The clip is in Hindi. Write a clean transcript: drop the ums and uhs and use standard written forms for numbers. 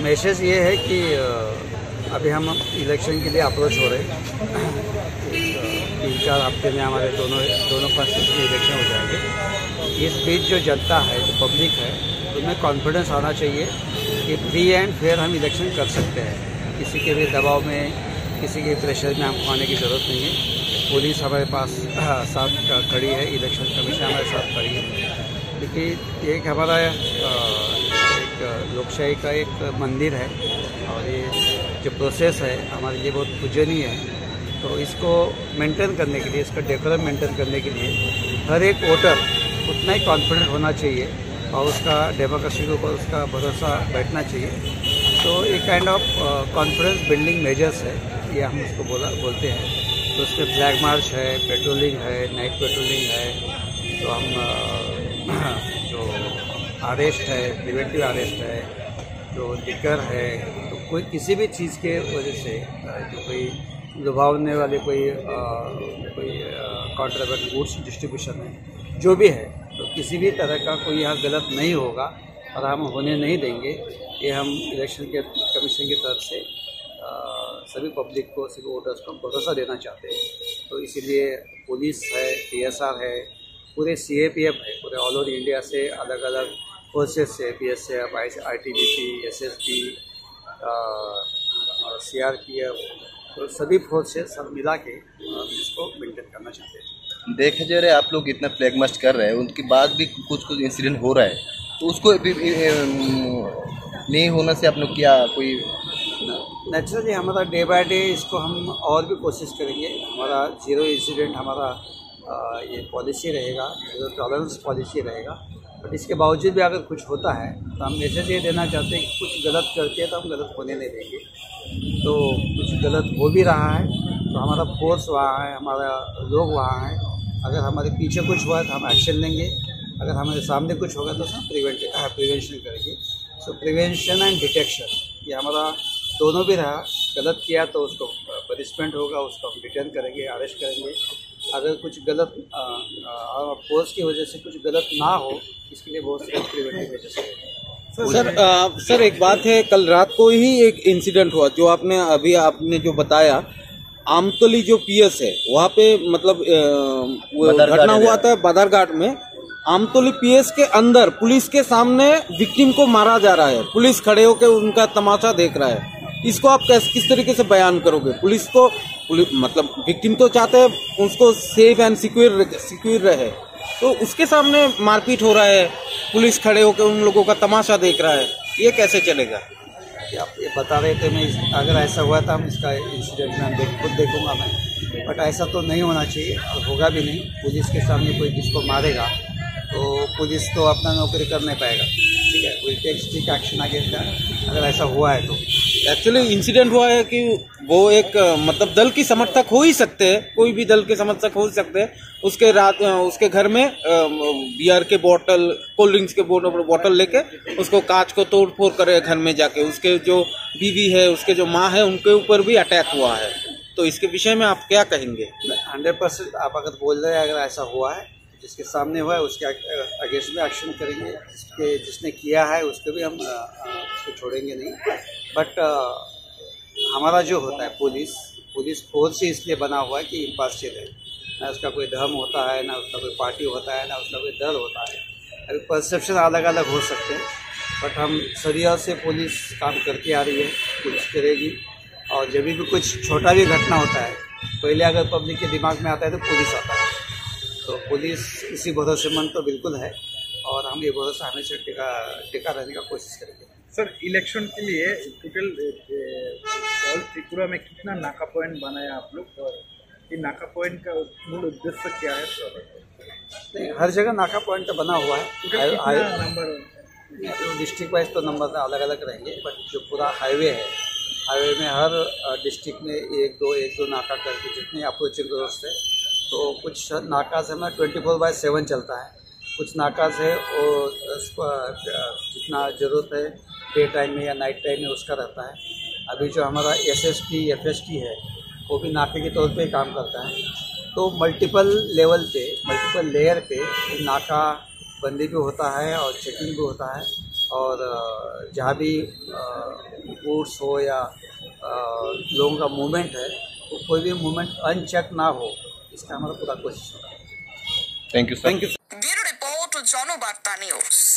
मैसेज ये है कि अभी हम इलेक्शन के लिए अप्रोच हो रहे हैं। 3-4 हफ्ते में हमारे दोनों कॉन्स्टिट्यूशन में इलेक्शन हो जाएंगे। इस बीच जो जनता है, जो पब्लिक है, उनमें कॉन्फिडेंस आना चाहिए कि फ्री एंड फेयर हम इलेक्शन कर सकते हैं। किसी के भी दबाव में, किसी के प्रेशर में हमको आने की ज़रूरत नहीं है। पुलिस हमारे पास साथ खड़ी है, इलेक्शन कमीशन हमारे साथ खड़ी है। देखिए, एक हमारा एक लोकशाही का एक मंदिर है और ये जो प्रोसेस है हमारे लिए बहुत पूजनीय है। तो इसको मेंटेन करने के लिए, इसका डेकोरम मेंटेन करने के लिए हर एक वोटर उतना ही कॉन्फिडेंट होना चाहिए और उसका डेमोक्रेसी के ऊपर उसका भरोसा बैठना चाहिए। तो एक kind of confidence building measures है, ये हम उसको बोलते हैं। तो उसमें फ्लैग मार्च है, पेट्रोलिंग है, नाइट पेट्रोलिंग है। तो हम जो अरेस्ट है, प्रिवेंटिव अरेस्ट है, जो लिकर है, तो कोई किसी भी चीज़ के वजह से जो कोई लुभावने वाले कोई कॉन्ट्राबैंड गुड्स डिस्ट्रीब्यूशन है, जो भी है, तो किसी भी तरह का कोई यहाँ गलत नहीं होगा और हम होने नहीं देंगे। ये हम इलेक्शन के कमीशन की तरफ से सभी पब्लिक को, सभी वोटर्स को भरोसा देना चाहते हैं। तो इसीलिए पुलिस है, PSR है, पूरे CAPF है, पूरे ऑल ओवर इंडिया से अलग अलग फोर्सेस से, BSF, ITBP, SSB, CRPF, तो सभी फोर्सेस सब मिला के इसको मेंटेन करना चाहते हैं। देखे जा रहे आप लोग इतना फ्लैग मार्च कर रहे हैं, उनके बाद भी कुछ इंसिडेंट हो रहा है, तो उसको नहीं होने से आप लोग क्या कोई नेचुरली हमारा डे बाय डे इसको हम और भी कोशिश करेंगे। हमारा 0 इंसिडेंट हमारा ये पॉलिसी रहेगा, 0 टॉलरेंस पॉलिसी रहेगा। बट इसके बावजूद भी अगर कुछ होता है तो हम मैसेज ये देना चाहते हैं कि कुछ गलत करते हैं तो हम गलत होने नहीं देंगे। तो कुछ गलत हो भी रहा है तो हमारा फोर्स वहाँ है, हमारा लोग वहाँ हैं। अगर हमारे पीछे कुछ हुआ है तो हम एक्शन लेंगे, अगर हमारे सामने कुछ होगा तो हम प्रिवेंशन करेंगे। सो प्रिवेंशन एंड डिटेक्शन ये हमारा दोनों भी रहा। गलत किया तो उसको पनिशमेंट होगा, उसको हम डिटेन करेंगे, अरेस्ट करेंगे। अगर कुछ गलत फोर्स की वजह से कुछ गलत ना हो, इसके लिए बहुत सारे प्रिवेंटिव मेजर्स हैं। सर एक बात है, कल रात को ही एक इंसिडेंट हुआ जो आपने जो बताया, आमतली जो PS है वहाँ पे मतलब घटना हुआ था बदरघाट में। आमतली PS के अंदर पुलिस के सामने विक्टिम को मारा जा रहा है, पुलिस खड़े होकर उनका तमाशा देख रहा है। इसको आप किस तरीके से बयान करोगे? मतलब विक्टिम तो चाहते हैं उसको सेफ एंड सिक्योर रहे, तो उसके सामने मारपीट हो रहा है, पुलिस खड़े होकर उन लोगों का तमाशा देख रहा है, ये कैसे चलेगा? आप ये बता रहे थे, मैं अगर ऐसा हुआ था हम इसका इंसिडेंट में खुद देखूंगा मैं, बट ऐसा तो नहीं होना चाहिए और होगा भी नहीं। पुलिस के सामने कोई किसको मारेगा तो पुलिस तो अपना नौकरी कर नहीं पाएगा, ठीक है। Will take strict action against that अगर ऐसा हुआ है तो। एक्चुअली इंसिडेंट हुआ है कि वो एक मतलब दल की समर्थक हो ही सकते हैं, कोई भी दल के समर्थक हो सकते हैं। उसके घर में बियर के बोतल, कोल्ड ड्रिंक्स के बोतल लेके उसको कांच को तोड़ फोड़ करे घर में जाके। उसके जो बीवी है, उसके जो माँ है, उनके ऊपर भी अटैक हुआ है। तो इसके विषय में आप क्या कहेंगे? 100% आप अगर बोल रहे हैं अगर ऐसा हुआ है, जिसके सामने हुआ है उसके अगेंस्ट में एक्शन करेंगे। जिसने किया है उसको भी हम उसको छोड़ेंगे नहीं। बट हमारा जो होता है पुलिस फोर्स ही इसलिए बना हुआ है कि इम्पार्शियल है, ना उसका कोई धर्म होता है, ना उसका कोई पार्टी होता है, ना उसका कोई दल होता है। अभी परसेप्शन अलग अलग हो सकते हैं, बट हम सदियों से पुलिस काम करती आ रही है, पुलिस करेगी। और जब भी कुछ छोटा भी घटना होता है, पहले अगर पब्लिक के दिमाग में आता है तो पुलिस आता है। तो पुलिस इसी भरोसेमंद तो बिल्कुल है और हम ये भरोसा हमेशा टिका रहने का कोशिश करेंगे। सर, इलेक्शन के लिए टोटल ऑल त्रिपुरा में कितना नाका पॉइंट बनाया आप लोग, और ये नाका पॉइंट का मूल उद्देश्य क्या है? नहीं, हर जगह नाका पॉइंट बना हुआ है। नंबर डिस्ट्रिक्ट वाइज तो नंबर अलग अलग रहेंगे, बट जो पूरा हाईवे है, हाईवे में हर डिस्ट्रिक्ट में एक दो नाका करके जितने अप्रोचिंग रोड्स है, तो कुछ नाकाज हमें 24/7 चलता है। कुछ नाकाज है और जितना ज़रूरत है डे टाइम में या नाइट टाइम में उसका रहता है। अभी जो हमारा SST FST है वो भी नाके के तौर पे काम करता है। तो मल्टीपल लेवल पे, मल्टीपल लेयर पे नाका बंदी भी होता है और चेकिंग भी होता है। और जहाँ भी गुड्स हो या लोगों का मूवमेंट है तो कोई भी मूवमेंट अनचेक ना हो, इसका हमारा पूरा कोशिश होगा। Thank you sir. Thank you. Bureau report Janabarta news.